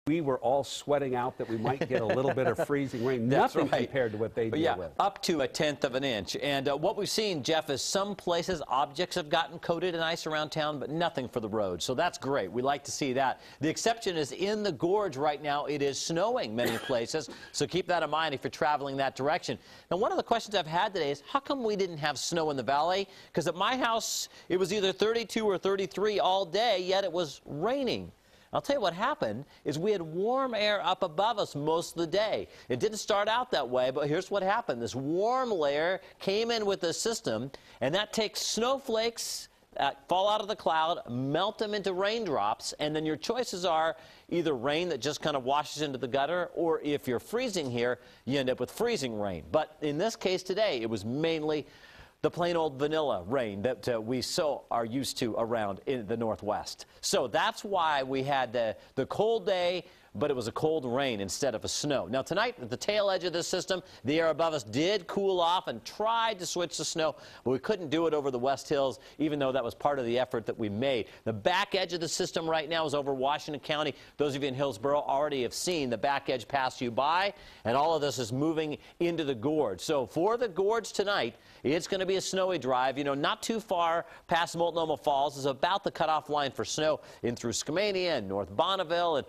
we were all sweating out that we might get a little bit of freezing rain. That's Nothing right. compared to what they deal with. Up to 1/10 of an inch. And what we've seen, Jeff, is some places objects have gotten coated in ice around town, but nothing for the road. So that's great. We like to see that. The exception is in the gorge right now. It is snowing many places. So keep that in mind if you're traveling that direction. Now, one of the questions I've had today is how come we didn't have snow in the valley? Because at my house, it was either 32 or 33 all day, yet it was raining. I'll tell you what happened is we had warm air up above us most of the day. It didn't start out that way, but here's what happened. This warm layer came in with the system, and that takes snowflakes that fall out of the cloud, melt them into raindrops, and then your choices are either rain that just kind of washes into the gutter, or if you're freezing here, you end up with freezing rain. But in this case today, it was mainly the plain old vanilla rain that we so are used to around in the Northwest. So that's why we had the cold day, but it was a cold rain instead of a snow. Now tonight, at the tail edge of this system, the air above us did cool off and tried to switch to snow, but we couldn't do it over the West Hills, even though that was part of the effort that we made. The back edge of the system right now is over Washington County. Those of you in Hillsborough already have seen the back edge pass you by, and all of this is moving into the gorge. So for the gorge tonight, it's going to be a snowy drive. You know, not too far past Multnomah Falls is about the cutoff line for snow in through Skamania and North Bonneville and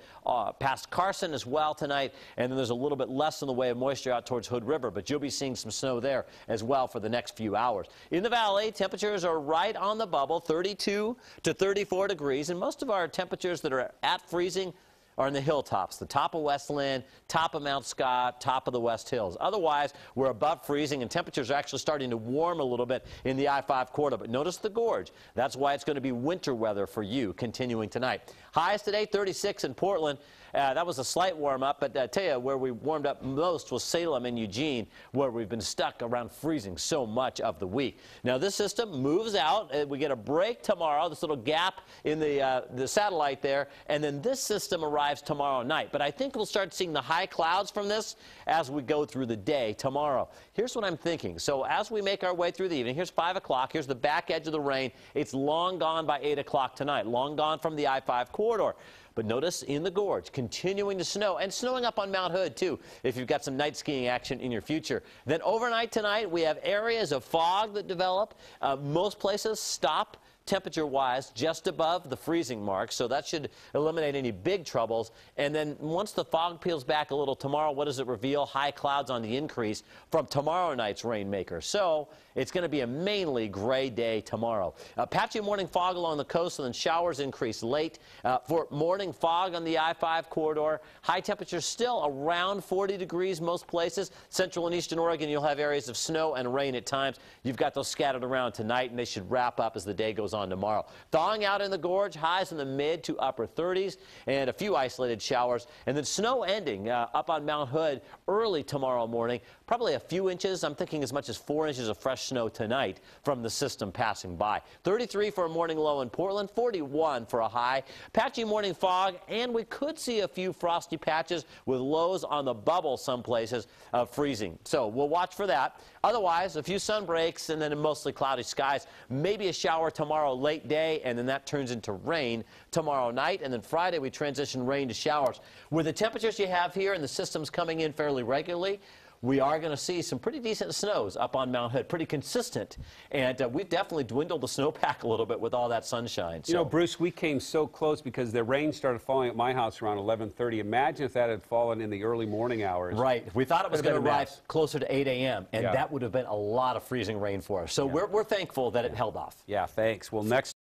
past Carson as well tonight. And then there's a little bit less in the way of moisture out towards Hood River, but you'll be seeing some snow there as well for the next few hours. In the valley, temperatures are right on the bubble, 32 to 34 degrees, and most of our temperatures that are at freezing are in the hilltops, the top of Westland, top of Mount Scott, top of the West Hills. Otherwise, we're above freezing, and temperatures are actually starting to warm a little bit in the I-5 corridor. But notice the gorge. That's why it's going to be winter weather for you continuing tonight. Highs today, 36 in Portland. That was a slight warm-up, but I tell you, where we warmed up most was Salem and Eugene, where we've been stuck around freezing so much of the week. Now, this system moves out. We get a break tomorrow, this little gap in the satellite there, and then this system arrives tomorrow night. But I think we'll start seeing the high clouds from this as we go through the day tomorrow. Here's what I'm thinking. So as we make our way through the evening, here's 5 o'clock. Here's the back edge of the rain. It's long gone by 8 o'clock tonight, long gone from the I-5 corridor. But notice in the gorge, continuing to snow, and snowing up on Mount Hood, too, if you've got some night skiing action in your future. Then overnight tonight, we have areas of fog that develop. Most places stop temperature-wise just above the freezing mark, so that should eliminate any big troubles. And then once the fog peels back a little tomorrow, what does it reveal? High clouds on the increase from tomorrow night's rainmaker. So it's going to be a mainly gray day tomorrow. Patchy morning fog along the coast, and then showers increase late. For morning fog on the I-5 corridor, high temperatures still around 40 degrees most places. Central and eastern Oregon, you'll have areas of snow and rain at times. You've got those scattered around tonight, and they should wrap up as the day goes on tomorrow. Thawing out in the gorge, highs in the mid to upper 30s, and a few isolated showers. And then snow ending up on Mount Hood early tomorrow morning. Probably a few inches. I'm thinking as much as 4 inches of fresh snow tonight from the system passing by. 33 for a morning low in Portland, 41 for a high. Patchy morning fog, and we could see a few frosty patches with lows on the bubble some places of freezing. So we'll watch for that. Otherwise, a few sun breaks and then mostly cloudy skies. Maybe a shower tomorrow late day, and then that turns into rain tomorrow night. And then Friday, we transition rain to showers. With the temperatures you have here and the systems coming in fairly regularly, we are going to see some pretty decent snows up on Mount Hood, pretty consistent. And we've definitely dwindled the snowpack a little bit with all that sunshine. So. You know, Bruce, we came so close because the rain started falling at my house around 11:30. Imagine if that had fallen in the early morning hours. Right. We thought it was going to arrive closer to 8 a.m., and that would have been a lot of freezing rain for us. So we're thankful that it held off. Yeah, thanks. Well, next